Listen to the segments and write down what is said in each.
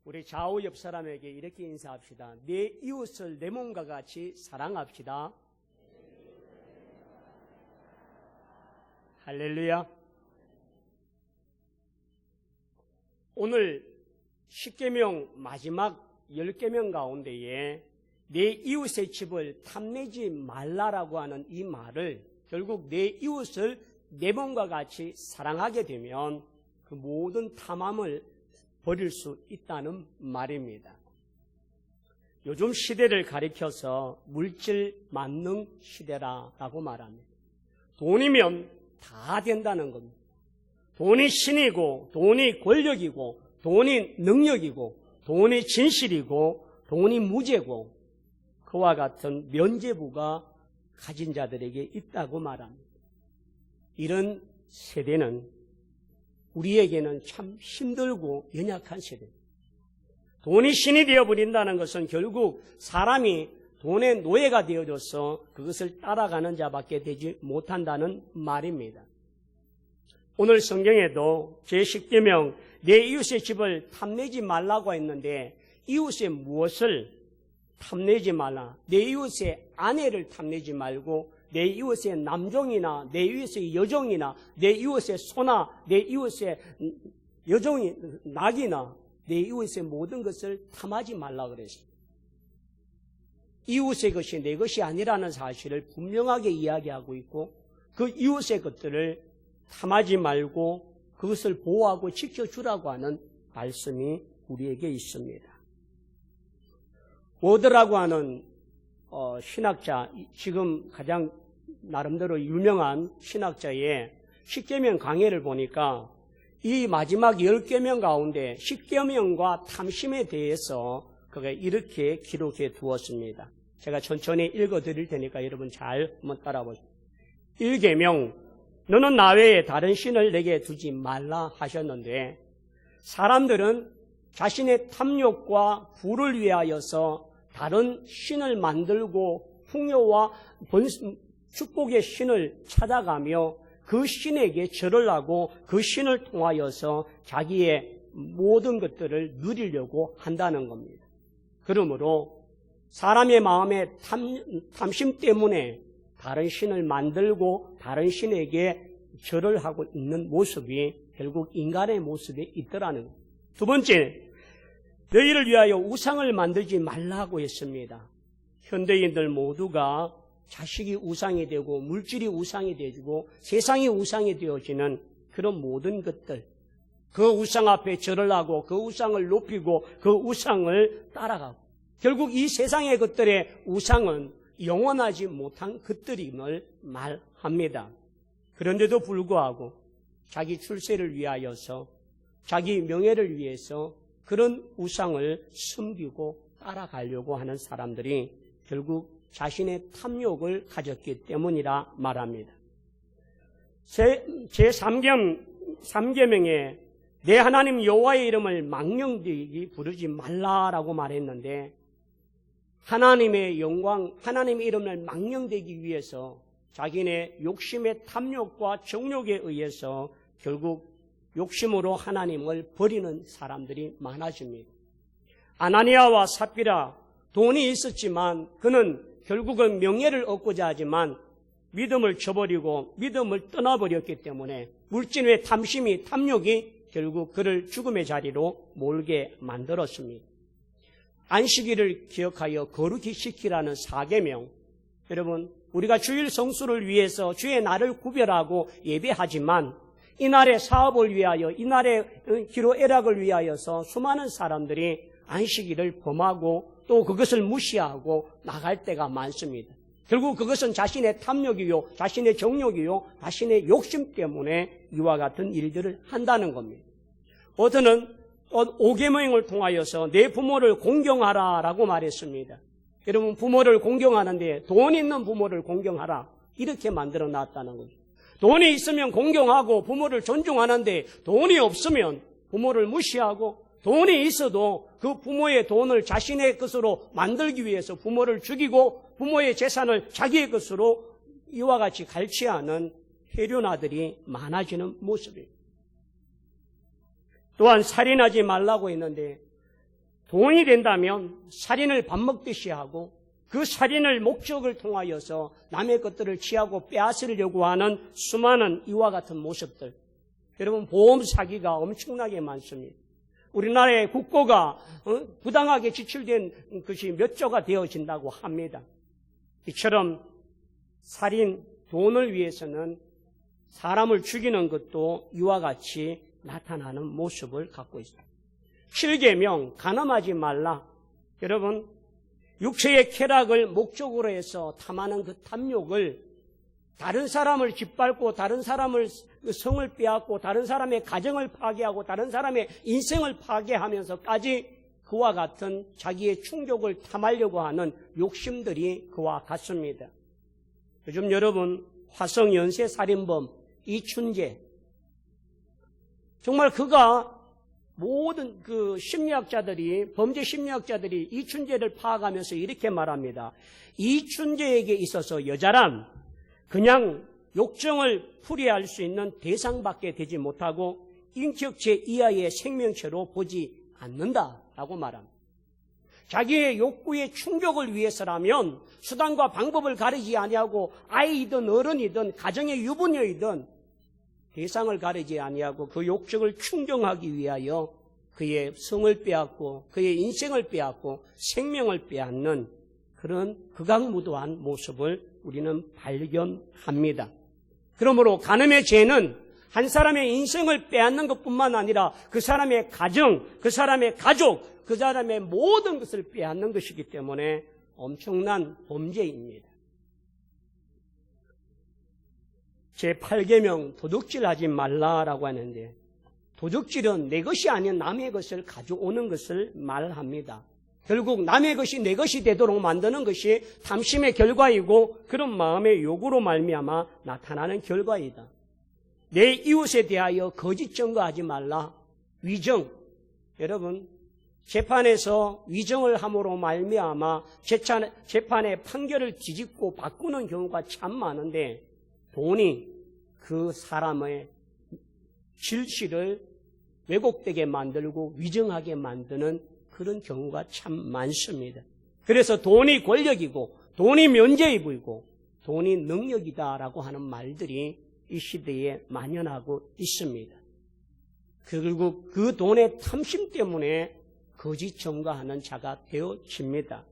우리 좌우 옆 사람에게 이렇게 인사합시다. 내 이웃을 내 몸과 같이 사랑합시다. 할렐루야. 오늘 10계명 마지막 10계명 가운데에 내 이웃의 집을 탐내지 말라라고 하는 이 말을 결국 내 이웃을 내 몸과 같이 사랑하게 되면 그 모든 탐함을 버릴 수 있다는 말입니다. 요즘 시대를 가리켜서 물질 만능 시대라고 말합니다. 돈이면 다 된다는 겁니다. 돈이 신이고, 돈이 권력이고, 돈이 능력이고, 돈이 진실이고, 돈이 무죄고, 그와 같은 면죄부가 가진 자들에게 있다고 말합니다. 이런 세대는 우리에게는 참 힘들고 연약한 세대입니다. 돈이 신이 되어버린다는 것은 결국 사람이 돈의 노예가 되어져서 그것을 따라가는 자밖에 되지 못한다는 말입니다. 오늘 성경에도 제10계명 내 이웃의 집을 탐내지 말라고 했는데 이웃의 무엇을 탐내지 말라. 내 이웃의 아내를 탐내지 말고 내 이웃의 남종이나 내 이웃의 여종이나 내 이웃의 소나 내 이웃의 여종이 낙이나 내 이웃의 모든 것을 탐하지 말라 그랬습니다. 이웃의 것이 내 것이 아니라는 사실을 분명하게 이야기하고 있고 그 이웃의 것들을 탐하지 말고 그것을 보호하고 지켜주라고 하는 말씀이 우리에게 있습니다. 워드라고 하는 신학자, 지금 가장 나름대로 유명한 신학자의 10계명 강해를 보니까 이 마지막 10계명 가운데 10계명과 탐심에 대해서 그가 이렇게 기록해 두었습니다. 제가 천천히 읽어드릴 테니까 여러분 잘 한번 따라보세요. 1계명, 너는 나 외에 다른 신을 내게 두지 말라 하셨는데 사람들은 자신의 탐욕과 부를 위하여서 다른 신을 만들고 풍요와 축복의 신을 찾아가며 그 신에게 절을 하고 그 신을 통하여서 자기의 모든 것들을 누리려고 한다는 겁니다. 그러므로 사람의 마음의 탐심 때문에 다른 신을 만들고 다른 신에게 절을 하고 있는 모습이 결국 인간의 모습에 있더라는 겁니다. 두 번째, 너희를 위하여 우상을 만들지 말라고 했습니다. 현대인들 모두가 자식이 우상이 되고 물질이 우상이 되고 세상이 우상이 되어지는 그런 모든 것들, 그 우상 앞에 절을 하고 그 우상을 높이고 그 우상을 따라가고 결국 이 세상의 것들의 우상은 영원하지 못한 것들임을 말합니다. 그런데도 불구하고 자기 출세를 위하여서 자기 명예를 위해서 그런 우상을 숨기고 따라가려고 하는 사람들이 결국 자신의 탐욕을 가졌기 때문이라 말합니다. 제3계명에 내 하나님 여호와의 이름을 망령되이 부르지 말라라고 말했는데 하나님의 영광, 하나님의 이름을 망령되기 위해서 자기네 욕심의 탐욕과 정욕에 의해서 결국 욕심으로 하나님을 버리는 사람들이 많아집니다. 아나니아와 삽비라 돈이 있었지만 그는 결국은 명예를 얻고자 하지만 믿음을 저버리고 믿음을 떠나버렸기 때문에 물질의 탐심이 탐욕이 결국 그를 죽음의 자리로 몰게 만들었습니다. 안식일을 기억하여 거룩히 지키라는 4계명, 여러분 우리가 주일 성수를 위해서 주의 날을 구별하고 예배하지만 이날의 사업을 위하여 이날의 기로애락을 위하여서 수많은 사람들이 안식일을 범하고 또 그것을 무시하고 나갈 때가 많습니다. 결국 그것은 자신의 탐욕이요, 자신의 정욕이요, 자신의 욕심 때문에 이와 같은 일들을 한다는 겁니다. 어제는 5계명을 통하여서 내 부모를 공경하라라고 말했습니다. 여러분 부모를 공경하는데 돈 있는 부모를 공경하라 이렇게 만들어 놨다는 거죠. 돈이 있으면 공경하고 부모를 존중하는데 돈이 없으면 부모를 무시하고 돈이 있어도 그 부모의 돈을 자신의 것으로 만들기 위해서 부모를 죽이고 부모의 재산을 자기의 것으로 이와 같이 갈취하는 해륜아들이 많아지는 모습이에요. 또한 살인하지 말라고 했는데 돈이 된다면 살인을 밥 먹듯이 하고 그 살인을 목적을 통하여서 남의 것들을 취하고 빼앗으려고 하는 수많은 이와 같은 모습들. 여러분, 보험 사기가 엄청나게 많습니다. 우리나라의 국고가 부당하게 지출된 것이 몇 조가 되어진다고 합니다. 이처럼 살인, 돈을 위해서는 사람을 죽이는 것도 이와 같이 나타나는 모습을 갖고 있습니다. 7계명, 간음하지 말라. 여러분, 육체의 쾌락을 목적으로 해서 탐하는 그 탐욕을 다른 사람을 짓밟고 다른 사람을 성을 빼앗고 다른 사람의 가정을 파괴하고 다른 사람의 인생을 파괴하면서까지 그와 같은 자기의 충족을 탐하려고 하는 욕심들이 그와 같습니다. 요즘 여러분, 화성 연쇄살인범 이춘재, 정말 그가 모든 그 심리학자들이, 범죄 심리학자들이 이춘재를 파악하면서 이렇게 말합니다. 이춘재에게 있어서 여자란 그냥 욕정을 풀이할 수 있는 대상밖에 되지 못하고 인격체 이하의 생명체로 보지 않는다라고 말합니다. 자기의 욕구의 충족을 위해서라면 수단과 방법을 가리지 아니하고 아이이든 어른이든 가정의 유부녀이든 대상을 가리지 아니하고 그 욕정을 충족하기 위하여 그의 성을 빼앗고 그의 인생을 빼앗고 생명을 빼앗는 그런 극악무도한 모습을 우리는 발견합니다. 그러므로 간음의 죄는 한 사람의 인생을 빼앗는 것뿐만 아니라 그 사람의 가정, 그 사람의 가족, 그 사람의 모든 것을 빼앗는 것이기 때문에 엄청난 범죄입니다. 제8계명 도둑질하지 말라라고 하는데, 도둑질은 내 것이 아닌 남의 것을 가져오는 것을 말합니다. 결국 남의 것이 내 것이 되도록 만드는 것이 탐심의 결과이고 그런 마음의 요구로 말미암아 나타나는 결과이다. 내 이웃에 대하여 거짓 증거하지 말라. 위정. 여러분, 재판에서 위정을 함으로 말미암아 재판의 판결을 뒤집고 바꾸는 경우가 참 많은데 돈이 그 사람의 질서를 왜곡되게 만들고 위정하게 만드는 그런 경우가 참 많습니다. 그래서 돈이 권력이고 돈이 면죄부이고 돈이 능력이다라고 하는 말들이 이 시대에 만연하고 있습니다. 결국 그 돈의 탐심 때문에 거짓 증거하는 자가 되어집니다.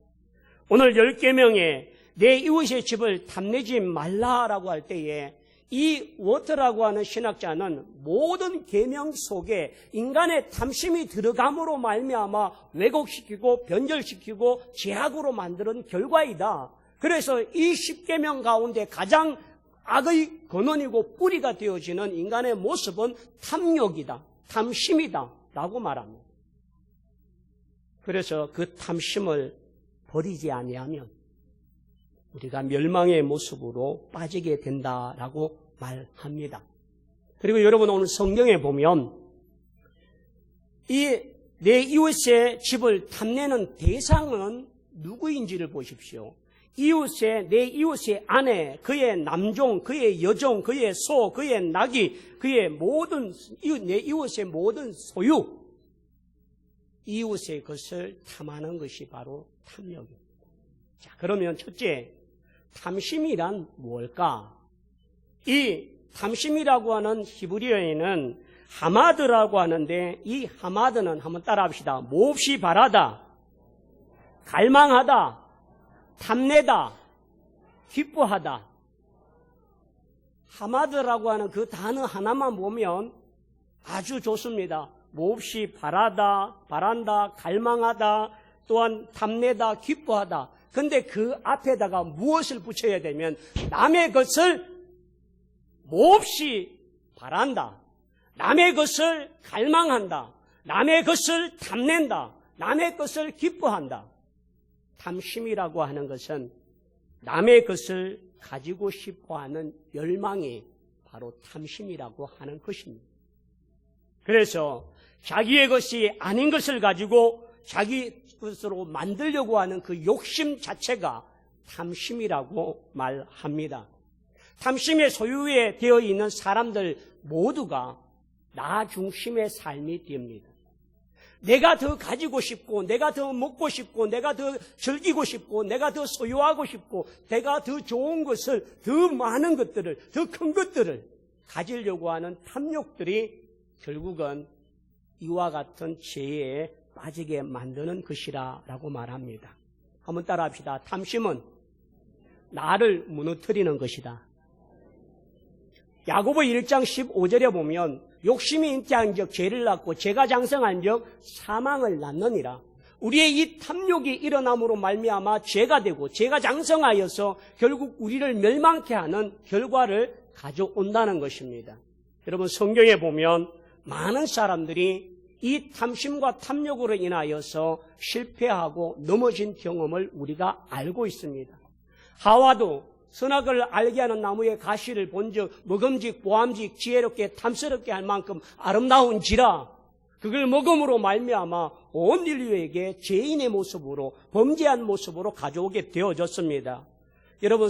오늘 10계명에 내 이웃의 집을 탐내지 말라라고 할 때에 이 워터라고 하는 신학자는 모든 계명 속에 인간의 탐심이 들어감으로 말미암아 왜곡시키고 변절시키고 죄악으로 만드는 결과이다. 그래서 이 10계명 가운데 가장 악의 근원이고 뿌리가 되어지는 인간의 모습은 탐욕이다, 탐심이다 라고 말합니다. 그래서 그 탐심을 버리지 아니하면 우리가 멸망의 모습으로 빠지게 된다라고 말합니다. 그리고 여러분, 오늘 성경에 보면 이 내 이웃의 집을 탐내는 대상은 누구인지를 보십시오. 내 이웃의 아내, 그의 남종, 그의 여종, 그의 소, 그의 낙이, 그의 내 이웃의 모든 소유, 이웃의 것을 탐하는 것이 바로 탐욕입니다. 자, 그러면 첫째, 탐심이란 뭘까? 이 탐심이라고 하는 히브리어에는 하마드라고 하는데, 이 하마드는 한번 따라합시다. 몹시 바라다, 갈망하다, 탐내다, 기뻐하다. 하마드라고 하는 그 단어 하나만 보면 아주 좋습니다. 몹시 바란다, 갈망하다, 또한 탐내다, 기뻐하다. 근데 그 앞에다가 무엇을 붙여야 되면 남의 것을 몹시 바란다, 남의 것을 갈망한다, 남의 것을 탐낸다, 남의 것을 기뻐한다. 탐심이라고 하는 것은 남의 것을 가지고 싶어하는 열망이 바로 탐심이라고 하는 것입니다. 그래서 자기의 것이 아닌 것을 가지고 자기 것으로 만들려고 하는 그 욕심 자체가 탐심이라고 말합니다. 탐심의 소유에 되어 있는 사람들 모두가 나 중심의 삶이 됩니다. 내가 더 가지고 싶고, 내가 더 먹고 싶고, 내가 더 즐기고 싶고, 내가 더 소유하고 싶고, 내가 더 좋은 것을, 더 많은 것들을, 더 큰 것들을 가지려고 하는 탐욕들이 결국은 이와 같은 죄에 빠지게 만드는 것이라고 말합니다. 한번 따라합시다. 탐심은 나를 무너뜨리는 것이다. 야고보 1장 15절에 보면 욕심이 잉태한즉 죄를 낳고 죄가 장성한즉 사망을 낳느니라. 우리의 이 탐욕이 일어남으로 말미암아 죄가 되고 죄가 장성하여서 결국 우리를 멸망케 하는 결과를 가져온다는 것입니다. 여러분, 성경에 보면 많은 사람들이 이 탐심과 탐욕으로 인하여서 실패하고 넘어진 경험을 우리가 알고 있습니다. 하와도 선악을 알게 하는 나무의 가시를 본즉 먹음직 보암직 지혜롭게 탐스럽게 할 만큼 아름다운지라 그걸 먹음으로 말미암아 온 인류에게 죄인의 모습으로 범죄한 모습으로 가져오게 되어졌습니다. 여러분,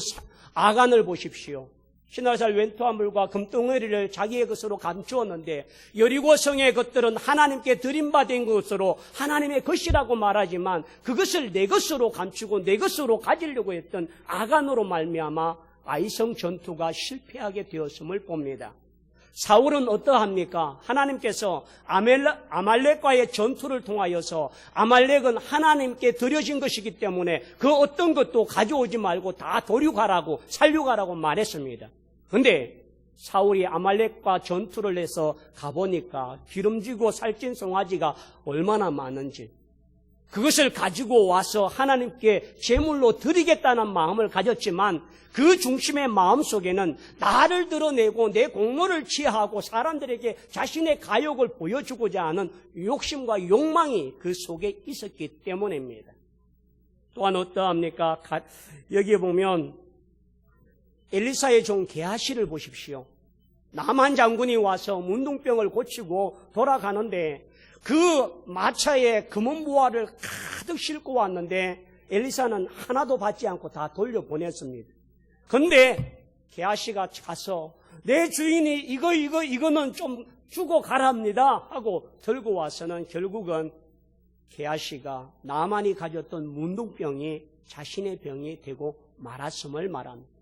아간을 보십시오. 신화살 왼토화물과 금덩어리를 자기의 것으로 감추었는데 여리고성의 것들은 하나님께 드림받은 것으로 하나님의 것이라고 말하지만 그것을 내 것으로 감추고 내 것으로 가지려고 했던 아간으로 말미암아 아이성 전투가 실패하게 되었음을 봅니다. 사울은 어떠합니까? 하나님께서 아말렉과의 전투를 통하여서 아말렉은 하나님께 드려진 것이기 때문에 그 어떤 것도 가져오지 말고 다 도륙하라고 살려가라고 말했습니다. 그런데 사울이 아말렉과 전투를 해서 가보니까 기름지고 살찐 송아지가 얼마나 많은지 그것을 가지고 와서 하나님께 제물로 드리겠다는 마음을 가졌지만 그 중심의 마음 속에는 나를 드러내고 내 공로를 취하고 사람들에게 자신의 가욕을 보여주고자 하는 욕심과 욕망이 그 속에 있었기 때문입니다. 또한 어떠합니까? 여기에 보면 엘리사의 종 게하시를 보십시오. 나만 장군이 와서 문둥병을 고치고 돌아가는데 그 마차에 금은 보화를 가득 싣고 왔는데 엘리사는 하나도 받지 않고 다 돌려보냈습니다. 그런데 게하시가 가서 내 주인이 이거는 좀 주고 가랍니다 하고 들고 와서는 결국은 게하시가 나만이 가졌던 문둥병이 자신의 병이 되고 말았음을 말합니다.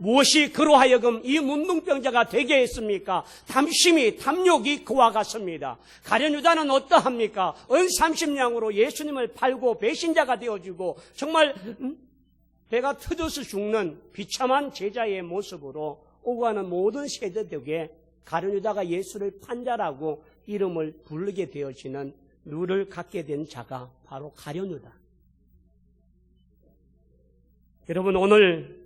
무엇이 그로 하여금 이 문둥병자가 되게 했습니까? 탐심이, 탐욕이 그와 같습니다. 가룟 유다는 어떠합니까? 은 30냥으로 예수님을 팔고 배신자가 되어주고 정말 배가 터져서 죽는 비참한 제자의 모습으로 오고 가는 모든 세대들에게 가룟 유다가 예수를 판자라고 이름을 부르게 되어지는 누를 갖게 된 자가 바로 가룟 유다. 여러분, 오늘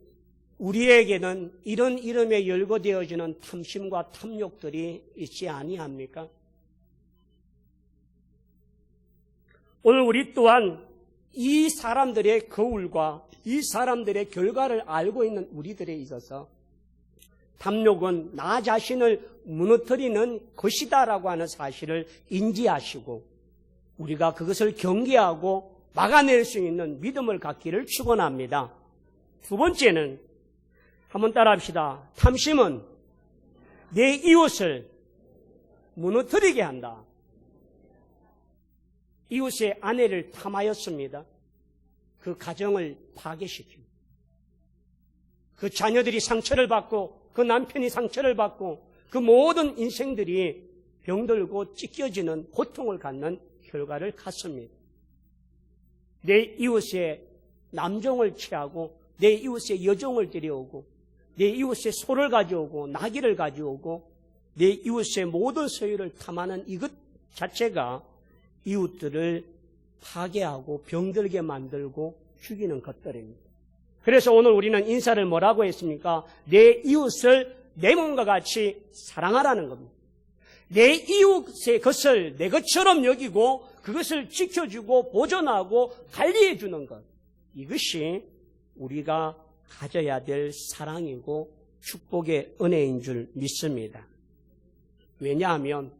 우리에게는 이런 이름에 열거되어지는 탐심과 탐욕들이 있지 아니합니까? 오늘 우리 또한 이 사람들의 거울과 이 사람들의 결과를 알고 있는 우리들에 있어서 탐욕은 나 자신을 무너뜨리는 것이다라고 하는 사실을 인지하시고 우리가 그것을 경계하고 막아낼 수 있는 믿음을 갖기를 축원합니다. 두 번째는 한번 따라합시다. 탐심은 내 이웃을 무너뜨리게 한다. 이웃의 아내를 탐하였습니다. 그 가정을 파괴시킵니다. 그 자녀들이 상처를 받고 그 남편이 상처를 받고 그 모든 인생들이 병들고 찢겨지는 고통을 갖는 결과를 갖습니다. 내 이웃의 남종을 취하고 내 이웃의 여종을 데려오고 내 이웃의 소를 가져오고 나귀를 가져오고 내 이웃의 모든 소유를 탐하는 이것 자체가 이웃들을 파괴하고 병들게 만들고 죽이는 것들입니다. 그래서 오늘 우리는 인사를 뭐라고 했습니까? 내 이웃을 내 몸과 같이 사랑하라는 겁니다. 내 이웃의 것을 내 것처럼 여기고 그것을 지켜주고 보존하고 관리해 주는 것. 이것이 우리가 가져야 될 사랑이고 축복의 은혜인 줄 믿습니다. 왜냐하면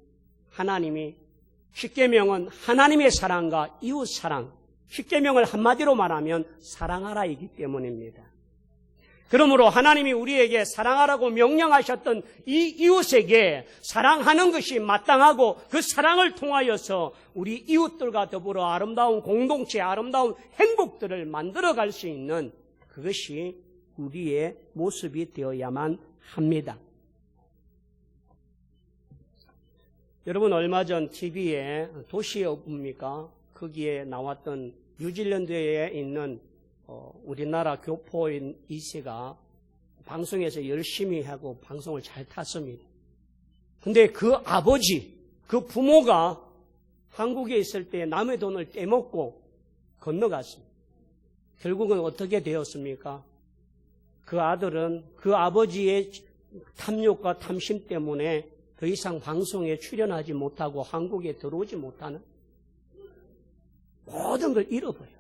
하나님이 십계명은 하나님의 사랑과 이웃 사랑, 십계명을 한마디로 말하면 사랑하라이기 때문입니다. 그러므로 하나님이 우리에게 사랑하라고 명령하셨던 이 이웃에게 사랑하는 것이 마땅하고 그 사랑을 통하여서 우리 이웃들과 더불어 아름다운 공동체, 아름다운 행복들을 만들어갈 수 있는 그것이 우리의 모습이 되어야만 합니다. 여러분 얼마 전 TV에 도시의 어부입니까? 거기에 나왔던 뉴질랜드에 있는 우리나라 교포인 이세가 방송에서 열심히 하고 방송을 잘 탔습니다. 근데 그 아버지, 그 부모가 한국에 있을 때 남의 돈을 떼먹고 건너갔습니다. 결국은 어떻게 되었습니까? 그 아들은 그 아버지의 탐욕과 탐심 때문에 더 이상 방송에 출연하지 못하고 한국에 들어오지 못하는 모든 걸 잃어버렸어요.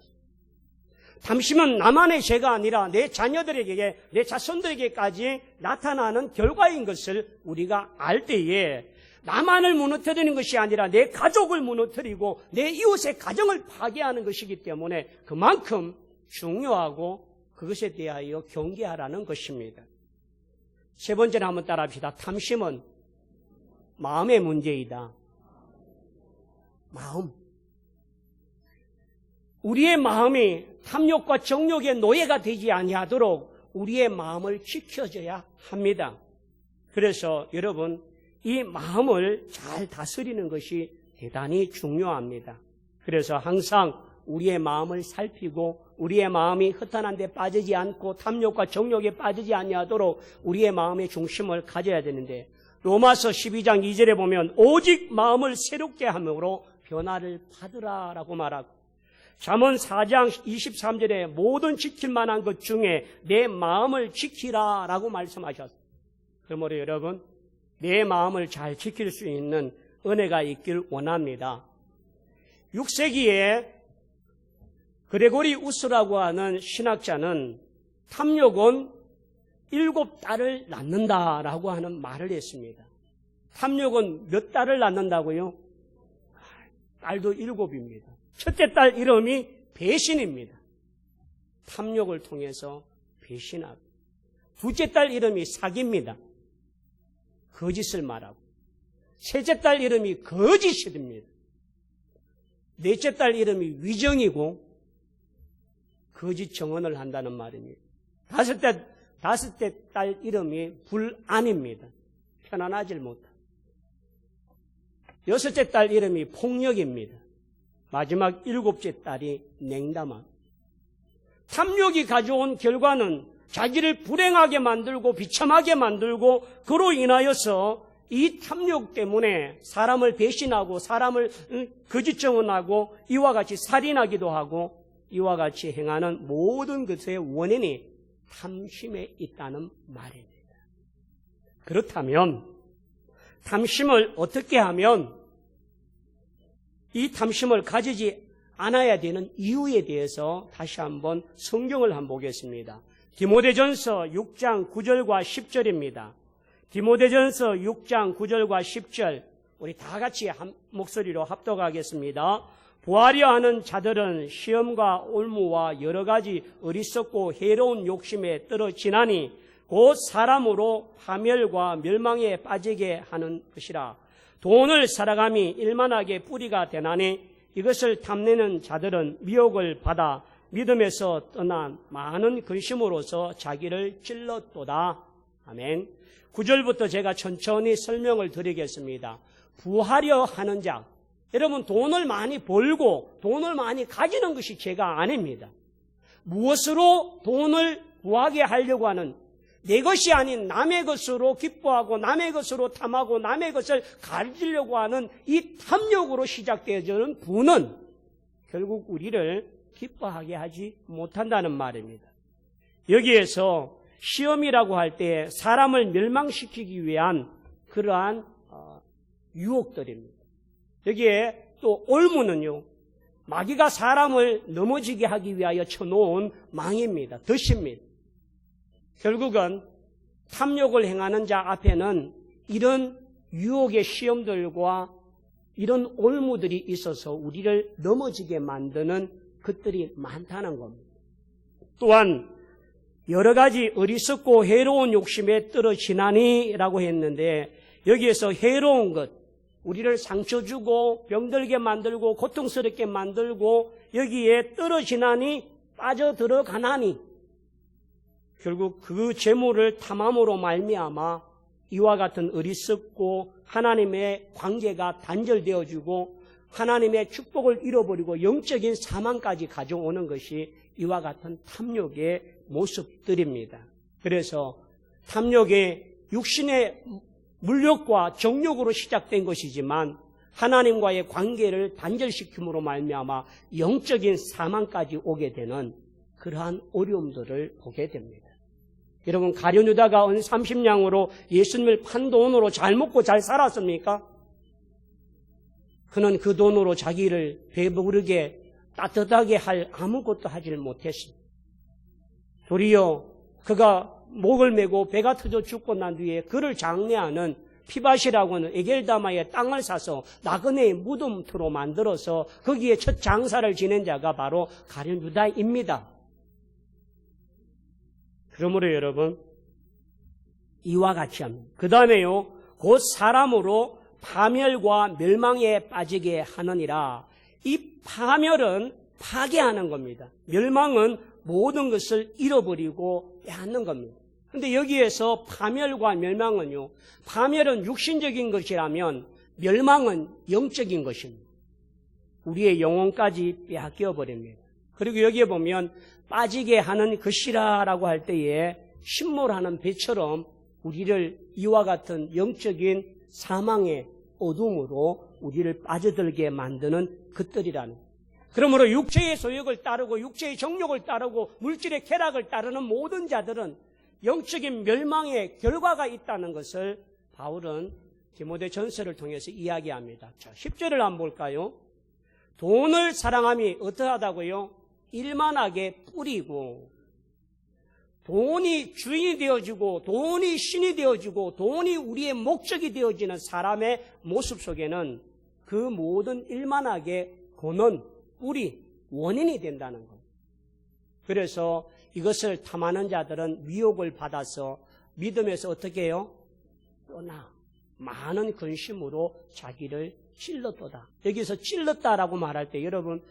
탐심은 나만의 죄가 아니라 내 자녀들에게, 내 자손들에게까지 나타나는 결과인 것을 우리가 알 때에 나만을 무너뜨리는 것이 아니라 내 가족을 무너뜨리고 내 이웃의 가정을 파괴하는 것이기 때문에 그만큼 중요하고 그것에 대하여 경계하라는 것입니다. 세 번째는 한번 따라합시다. 탐심은 마음의 문제이다. 마음. 우리의 마음이 탐욕과 정욕의 노예가 되지 아니하도록 우리의 마음을 지켜줘야 합니다. 그래서 여러분 이 마음을 잘 다스리는 것이 대단히 중요합니다. 그래서 항상 우리의 마음을 살피고 우리의 마음이 허탄한 데 빠지지 않고 탐욕과 정욕에 빠지지 아니하도록 우리의 마음의 중심을 가져야 되는데 로마서 12장 2절에 보면 오직 마음을 새롭게 함으로 변화를 받으라라고 말하고 잠언 4장 23절에 모든 지킬 만한 것 중에 내 마음을 지키라라고 말씀하셨습니다. 그러므로 여러분 내 마음을 잘 지킬 수 있는 은혜가 있길 원합니다. 6세기에 그레고리 우스라고 하는 신학자는 탐욕은 7딸을 낳는다라고 하는 말을 했습니다. 탐욕은 몇 딸을 낳는다고요? 딸도 7입니다. 첫째 딸 이름이 배신입니다. 탐욕을 통해서 배신하고. 둘째 딸 이름이 사기입니다. 거짓을 말하고. 셋째 딸 이름이 거짓입니다. 넷째 딸 이름이 위정이고 거짓 정언을 한다는 말입니다. 다섯째 딸 이름이 불안입니다. 편안하질 못하고. 여섯째 딸 이름이 폭력입니다. 마지막 7째 딸이 냉담함. 탐욕이 가져온 결과는 자기를 불행하게 만들고 비참하게 만들고 그로 인하여서 이 탐욕 때문에 사람을 배신하고 사람을 거짓 정언하고 이와 같이 살인하기도 하고 이와 같이 행하는 모든 것의 원인이 탐심에 있다는 말입니다. 그렇다면 탐심을 어떻게 하면 이 탐심을 가지지 않아야 되는 이유에 대해서 다시 한번 성경을 한번 보겠습니다. 디모데전서 6장 9절과 10절입니다. 디모데전서 6장 9절과 10절 우리 다 같이 한 목소리로 합독하겠습니다. 보하려 하는 자들은 시험과 올무와 여러 가지 어리석고 해로운 욕심에 떨어지나니 곧 사람으로 파멸과 멸망에 빠지게 하는 것이라. 돈을 살아감이 일만하게 뿌리가 되나니 이것을 탐내는 자들은 미혹을 받아 믿음에서 떠난 많은 근심으로서 자기를 찔렀도다. 아멘. 9절부터 제가 천천히 설명을 드리겠습니다. 부하려 하는 자. 여러분 돈을 많이 벌고 돈을 많이 가지는 것이 죄가 아닙니다. 무엇으로 돈을 구하게 하려고 하는 내 것이 아닌 남의 것으로 기뻐하고 남의 것으로 탐하고 남의 것을 가지려고 하는 이 탐욕으로 시작되어지는 부는 결국 우리를 기뻐하게 하지 못한다는 말입니다. 여기에서 시험이라고 할 때 사람을 멸망시키기 위한 그러한 유혹들입니다. 여기에 또 올무는요, 마귀가 사람을 넘어지게 하기 위하여 쳐놓은 망입니다. 덫입니다. 결국은 탐욕을 행하는 자 앞에는 이런 유혹의 시험들과 이런 올무들이 있어서 우리를 넘어지게 만드는 것들이 많다는 겁니다. 또한 여러 가지 어리석고 해로운 욕심에 떨어지나니라고 했는데 여기에서 해로운 것, 우리를 상처 주고 병들게 만들고 고통스럽게 만들고 여기에 떨어지나니 빠져들어가나니 결국 그 재물을 탐함으로 말미암아 이와 같은 어리석고 하나님의 관계가 단절되어지고 하나님의 축복을 잃어버리고 영적인 사망까지 가져오는 것이 이와 같은 탐욕의 모습들입니다. 그래서 탐욕의 육신의 물욕과 정욕으로 시작된 것이지만 하나님과의 관계를 단절시킴으로 말미암아 영적인 사망까지 오게 되는 그러한 어려움들을 보게 됩니다. 여러분, 가룟 유다가 은 30냥으로 예수님을 판 돈으로 잘 먹고 잘 살았습니까? 그는 그 돈으로 자기를 배부르게 따뜻하게 할 아무것도 하지를 못했습니다. 도리어 그가 목을 메고 배가 터져 죽고 난 뒤에 그를 장례하는 피밭이라고 하는 에겔다마의 땅을 사서 나그네의 무덤터로 만들어서 거기에 첫 장사를 지낸 자가 바로 가룟 유다입니다. 그러므로 여러분, 이와 같이 합니다. 그 다음에요, 곧 사람으로 파멸과 멸망에 빠지게 하느니라. 이 파멸은 파괴하는 겁니다. 멸망은 모든 것을 잃어버리고 빼앗는 겁니다. 그런데 여기에서 파멸과 멸망은요, 파멸은 육신적인 것이라면 멸망은 영적인 것입니다. 우리의 영혼까지 빼앗겨 버립니다. 그리고 여기에 보면 빠지게 하는 것이라라고 할 때에 침몰하는 배처럼 우리를 이와 같은 영적인 사망의 어둠으로 우리를 빠져들게 만드는 것들이라는. 그러므로 육체의 소욕을 따르고 육체의 정욕을 따르고 물질의 쾌락을 따르는 모든 자들은 영적인 멸망의 결과가 있다는 것을 바울은 디모데전서를 통해서 이야기합니다. 자, 10절을 한번 볼까요? 돈을 사랑함이 어떠하다고요? 일만하게 뿌리고, 돈이 주인이 되어지고 돈이 신이 되어지고 돈이 우리의 목적이 되어지는 사람의 모습 속에는 그 모든 일만하게 고는 뿌리, 원인이 된다는 것. 그래서 이것을 탐하는 자들은 위협을 받아서 믿음에서 어떻게 해요? 떠나 많은 근심으로 자기를 찔렀도다. 여기서 찔렀다라고 말할 때 여러분,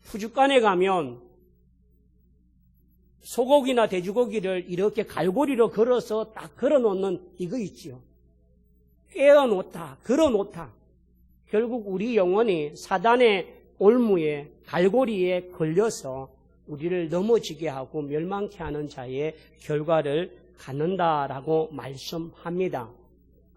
푸주간에 가면 소고기나 돼지고기를 이렇게 갈고리로 걸어서 딱 걸어놓는 이거 있지요. 꿰어놓다, 걸어놓다. 결국 우리 영혼이 사단의 올무에, 갈고리에 걸려서 우리를 넘어지게 하고 멸망케 하는 자의 결과를 갖는다라고 말씀합니다.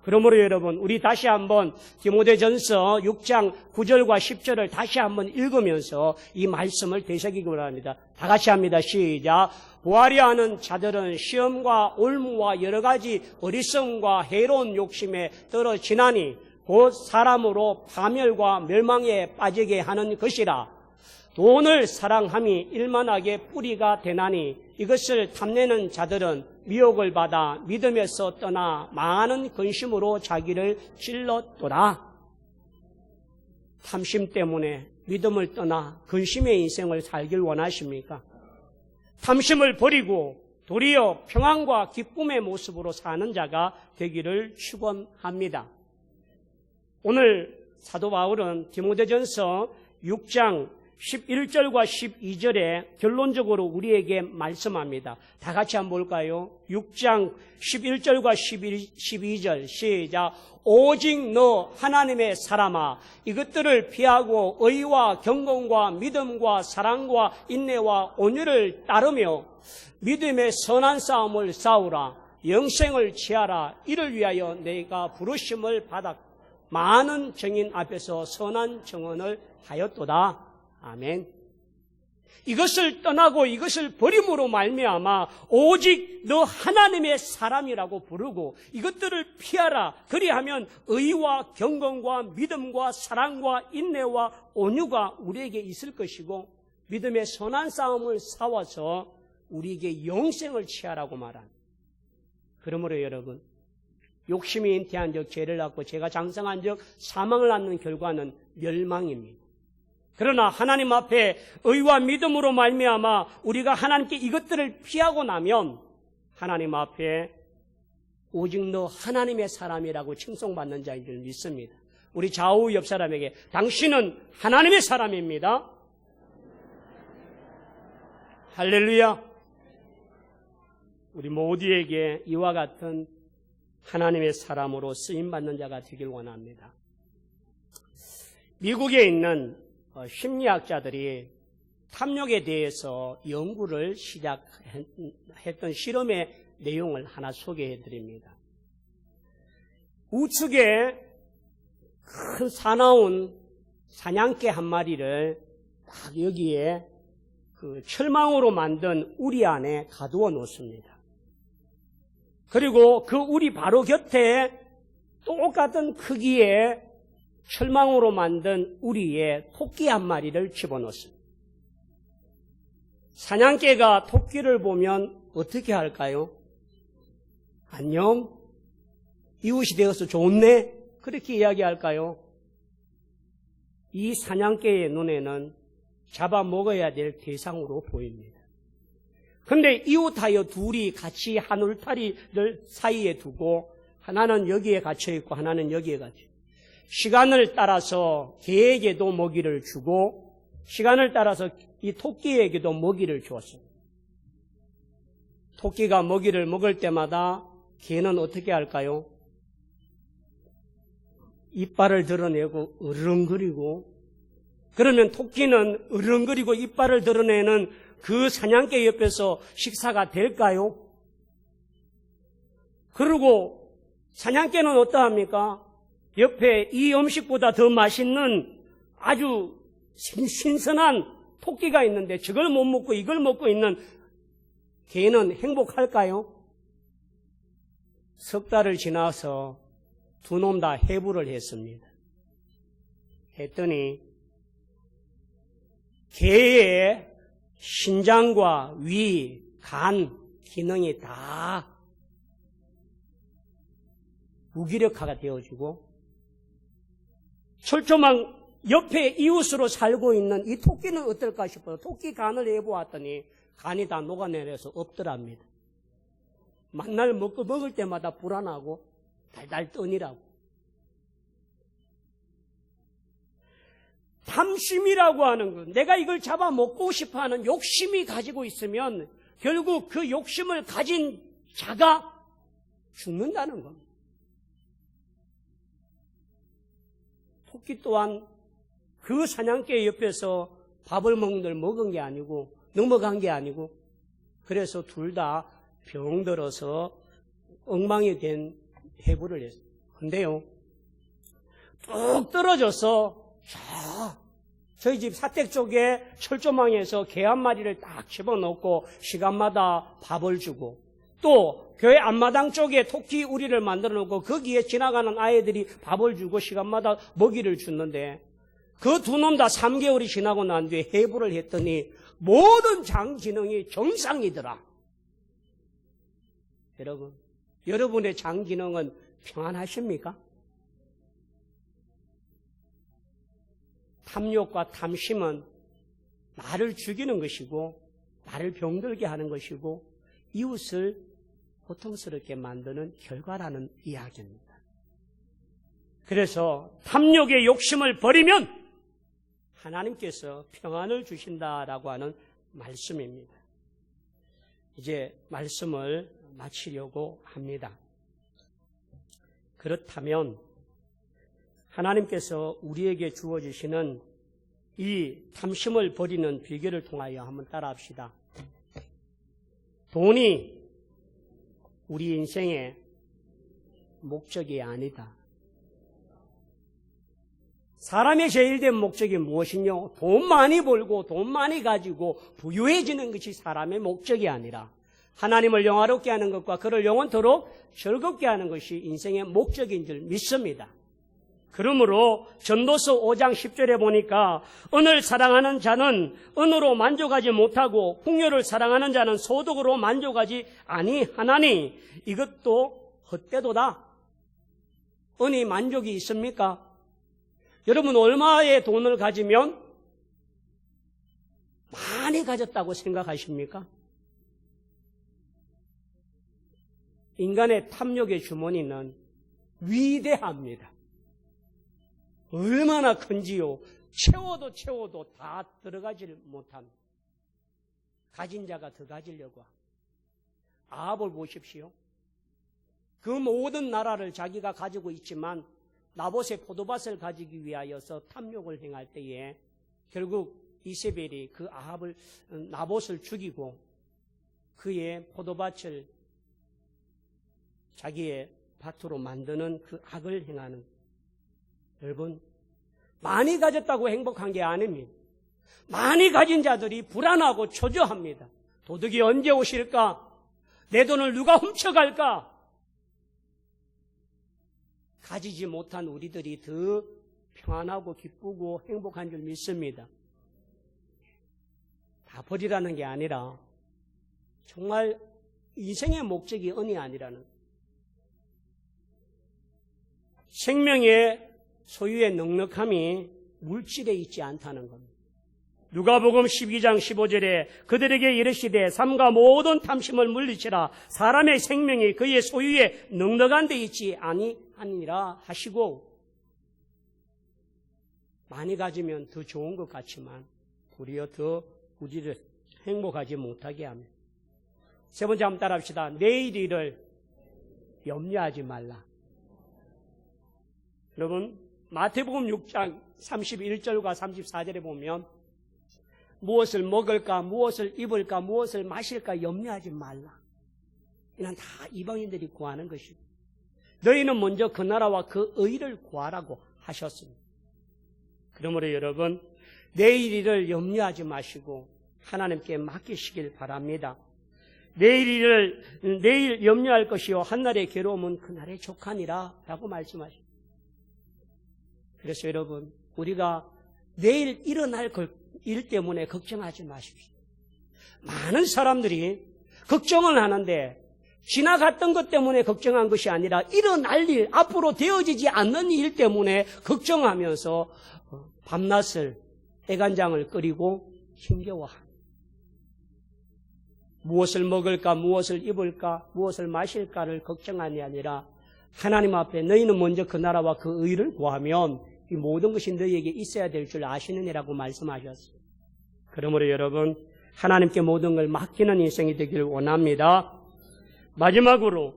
그러므로 여러분, 우리 다시 한번 디모데전서 6장 9절과 10절을 다시 한번 읽으면서 이 말씀을 되새기기 바랍니다. 다 같이 합니다. 시작. 보아려 하는 자들은 시험과 올무와 여러 가지 어리석음과 해로운 욕심에 떨어지나니 곧 사람으로 파멸과 멸망에 빠지게 하는 것이라. 돈을 사랑함이 일만하게 뿌리가 되나니 이것을 탐내는 자들은 미혹을 받아 믿음에서 떠나 많은 근심으로 자기를 찔렀도다. 탐심 때문에 믿음을 떠나 근심의 인생을 살길 원하십니까? 탐심을 버리고 도리어 평안과 기쁨의 모습으로 사는 자가 되기를 축원합니다. 오늘 사도 바울은 디모데전서 6장 11절과 12절에 결론적으로 우리에게 말씀합니다. 다 같이 한번 볼까요? 6장 11절과 12절 시작. 오직 너 하나님의 사람아, 이것들을 피하고 의와 경건과 믿음과 사랑과 인내와 온유를 따르며 믿음의 선한 싸움을 싸우라. 영생을 취하라. 이를 위하여 내가 부르심을 받아 많은 증인 앞에서 선한 증언을 하였도다. 아멘. 이것을 떠나고 이것을 버림으로 말미암아 오직 너 하나님의 사람이라고 부르고 이것들을 피하라. 그리하면 의와 경건과 믿음과 사랑과 인내와 온유가 우리에게 있을 것이고 믿음의 선한 싸움을 싸워서 우리에게 영생을 취하라고 말한. 그러므로 여러분, 욕심이 잉태한 적 죄를 낳고 죄가 장성한 적 사망을 낳는 결과는 멸망입니다. 그러나 하나님 앞에 의와 믿음으로 말미암아 우리가 하나님께 이것들을 피하고 나면 하나님 앞에 오직 너 하나님의 사람이라고 칭송받는 자인 줄 믿습니다. 우리 좌우 옆 사람에게 당신은 하나님의 사람입니다. 할렐루야. 우리 모두에게 이와 같은 하나님의 사람으로 쓰임받는 자가 되길 원합니다. 미국에 있는 심리학자들이 탐욕에 대해서 연구를 시작했던 실험의 내용을 하나 소개해 드립니다. 우측에 큰 사나운 사냥개 한 마리를 딱 여기에 그 철망으로 만든 우리 안에 가두어 놓습니다. 그리고 그 우리 바로 곁에 똑같은 크기의 철망으로 만든 우리에 토끼 한 마리를 집어넣습니다. 사냥개가 토끼를 보면 어떻게 할까요? 안녕? 이웃이 되어서 좋네? 그렇게 이야기할까요? 이 사냥개의 눈에는 잡아먹어야 될 대상으로 보입니다. 그런데 이웃하여 둘이 같이 한 울타리를 사이에 두고 하나는 여기에 갇혀있고 하나는 여기에 갇혀있고 시간을 따라서 개에게도 먹이를 주고 시간을 따라서 이 토끼에게도 먹이를 주었습니다. 토끼가 먹이를 먹을 때마다 개는 어떻게 할까요? 이빨을 드러내고 으르렁거리고 그러면 토끼는 으르렁거리고 이빨을 드러내는 그 사냥개 옆에서 식사가 될까요? 그리고 사냥개는 어떠합니까? 옆에 이 음식보다 더 맛있는 아주 신선한 토끼가 있는데 저걸 못 먹고 이걸 먹고 있는 개는 행복할까요? 석 달을 지나서 두 놈 다 해부를 했습니다. 했더니 개의 신장과 위, 간 기능이 다 무기력화가 되어지고 철조망 옆에 이웃으로 살고 있는 이 토끼는 어떨까 싶어요. 토끼 간을 해보았더니 간이 다 녹아내려서 없더랍니다. 만날 먹을 때마다 불안하고 달달 떠니라고. 탐심이라고 하는 것, 내가 이걸 잡아먹고 싶어하는 욕심이 가지고 있으면 결국 그 욕심을 가진 자가 죽는다는 겁니다. 토끼 또한 그 사냥개 옆에서 밥을 먹은 게 아니고 넘어간 게 아니고 그래서 둘 다 병들어서 엉망이 된 해부를 했어요. 근데요, 뚝 떨어져서 저희 집 사택 쪽에 철조망에서 개 한 마리를 딱 집어넣고 시간마다 밥을 주고 또 교회 앞마당 쪽에 토끼 우리를 만들어 놓고 거기에 지나가는 아이들이 밥을 주고 시간마다 먹이를 주는데 그 두 놈 다 3개월이 지나고 난 뒤에 해부를 했더니 모든 장 기능이 정상이더라. 여러분, 여러분의 장 기능은 평안하십니까? 탐욕과 탐심은 나를 죽이는 것이고 나를 병들게 하는 것이고 이웃을 고통스럽게 만드는 결과라는 이야기입니다. 그래서 탐욕의 욕심을 버리면 하나님께서 평안을 주신다라고 하는 말씀입니다. 이제 말씀을 마치려고 합니다. 그렇다면 하나님께서 우리에게 주어주시는 이 탐심을 버리는 비결을 통하여 한번 따라합시다. 돈이 우리 인생의 목적이 아니다. 사람의 제일된 목적이 무엇이뇨? 돈 많이 벌고 돈 많이 가지고 부유해지는 것이 사람의 목적이 아니라 하나님을 영화롭게 하는 것과 그를 영원토록 즐겁게 하는 것이 인생의 목적인 줄 믿습니다. 그러므로 전도서 5장 10절에 보니까 은을 사랑하는 자는 은으로 만족하지 못하고 풍요를 사랑하는 자는 소득으로 만족하지 아니하나니 이것도 헛되도다. 은이 만족이 있습니까? 여러분 얼마의 돈을 가지면 많이 가졌다고 생각하십니까? 인간의 탐욕의 주머니는 위대합니다. 얼마나 큰지요. 채워도 다 들어가질 못합니다. 가진 자가 더 가지려고 합니다. 아합을 보십시오. 그 모든 나라를 자기가 가지고 있지만 나봇의 포도밭을 가지기 위하여서 탐욕을 행할 때에 결국 이세벨이 그 아합을 나봇을 죽이고 그의 포도밭을 자기의 밭으로 만드는 그 악을 행하는. 여러분, 많이 가졌다고 행복한 게 아닙니다. 많이 가진 자들이 불안하고 초조합니다. 도둑이 언제 오실까? 내 돈을 누가 훔쳐갈까? 가지지 못한 우리들이 더 평안하고 기쁘고 행복한 줄 믿습니다. 다 버리라는 게 아니라 정말 인생의 목적이 은이 아니라는, 생명의 소유의 넉넉함이 물질에 있지 않다는 겁니다. 누가복음 12장 15절에 그들에게 이르시되 삼가 모든 탐심을 물리치라 사람의 생명이 그의 소유에 넉넉한 데 있지 아니하니라 하시고, 많이 가지면 더 좋은 것 같지만 도리어 더 우리를 행복하지 못하게 합니다. 세 번째 한번 따라합시다. 내일 일을 염려하지 말라. 여러분, 마태복음 6장 31절과 34절에 보면 무엇을 먹을까, 무엇을 입을까, 무엇을 마실까 염려하지 말라. 이는 다 이방인들이 구하는 것이고 너희는 먼저 그 나라와 그 의를 구하라고 하셨습니다. 그러므로 여러분, 내일 일을 염려하지 마시고 하나님께 맡기시길 바랍니다. 내일 염려할 것이요 한날의 괴로움은 그날의 족하니라 라고 말씀하십니다. 그래서 여러분, 우리가 내일 일어날 일 때문에 걱정하지 마십시오. 많은 사람들이 걱정을 하는데 지나갔던 것 때문에 걱정한 것이 아니라 일어날 일, 앞으로 되어지지 않는 일 때문에 걱정하면서 밤낮을 애간장을 끓이고 힘겨워합니다. 무엇을 먹을까, 무엇을 입을까, 무엇을 마실까를 걱정하니 아니라 하나님 앞에 너희는 먼저 그 나라와 그 의를 구하면 이 모든 것이 너희에게 있어야 될 줄 아시느니라고 말씀하셨습니다. 그러므로 여러분, 하나님께 모든 걸 맡기는 인생이 되기를 원합니다. 마지막으로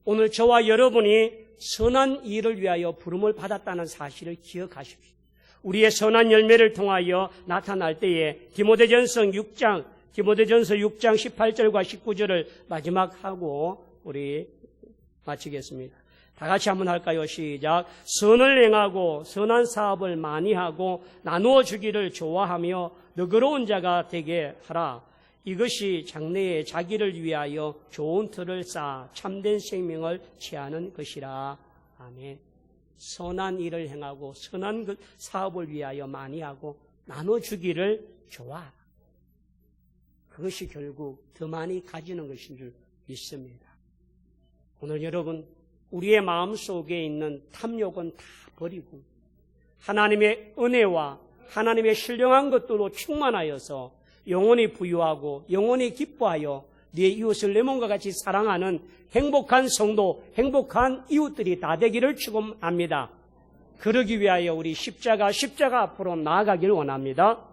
오늘 저와 여러분이 선한 일을 위하여 부름을 받았다는 사실을 기억하십시오. 우리의 선한 열매를 통하여 나타날 때에 디모데전서 6장 18절과 19절을 마지막 하고 우리 마치겠습니다. 다 같이 한번 할까요? 시작. 선을 행하고 선한 사업을 많이 하고 나누어 주기를 좋아하며 너그러운 자가 되게 하라. 이것이 장래에 자기를 위하여 좋은 틀을 쌓아 참된 생명을 취하는 것이라. 아멘. 선한 일을 행하고 선한 사업을 위하여 많이 하고 나누어 주기를 좋아하라. 그것이 결국 더 많이 가지는 것인 줄 믿습니다. 오늘 여러분, 우리의 마음속에 있는 탐욕은 다 버리고 하나님의 은혜와 하나님의 신령한 것들로 충만하여서 영원히 부유하고 영원히 기뻐하여 네 이웃을 내 몸과 같이 사랑하는 행복한 성도, 행복한 이웃들이 다 되기를 축원합니다. 그러기 위하여 우리 십자가 앞으로 나아가길 원합니다.